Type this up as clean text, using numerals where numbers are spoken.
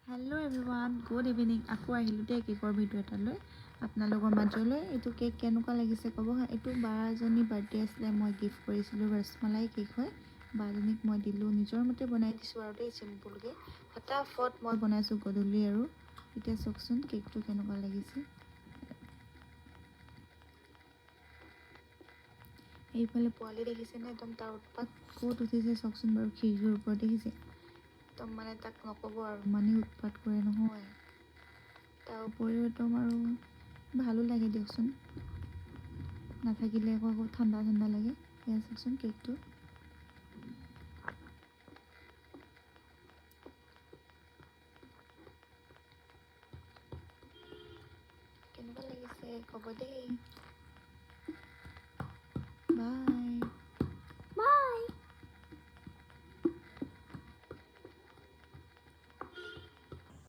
Hello' everyone, good evening. আকৌ আহিলোঁ দেই কেকৰ ভিডিঅ' এটালৈ আপোনালোকৰ মাজলৈ। এইটো কেক কেনেকুৱা লাগিছে ক'ব হা। এইটো বাজনী বাৰ্থডে আছিলে, মই গিফ্ট কৰিছিলোঁ। ৰসমলাই কেক হয়, বাজনীক মই দিলোঁ। নিজৰ মতে বনাই দিছোঁ আৰু দেই, চিম্পুলকৈ ফটাফট মই বনাইছোঁ গধূলি। আৰু এতিয়া চাওকচোন কেকটো কেনেকুৱা লাগিছে। এইফালে পোৱালি দেখিছেনে, একদম তাৰ উৎপাত ক'ত উঠিছে চাওকচোন বাৰু, খিৰিকীৰ ওপৰত দেখিছে। একদম মানে তাক নক'ব আৰু, ইমানেই উৎপাত কৰে নহয়। তাৰ উপৰিও একদম আৰু ভালো লাগে দিয়কচোন, নাথাকিলে আকৌ ঠাণ্ডা ঠাণ্ডা লাগে। এয়া চাওকচোন কেকটো কেনেকুৱা লাগিছে ক'ব দেই।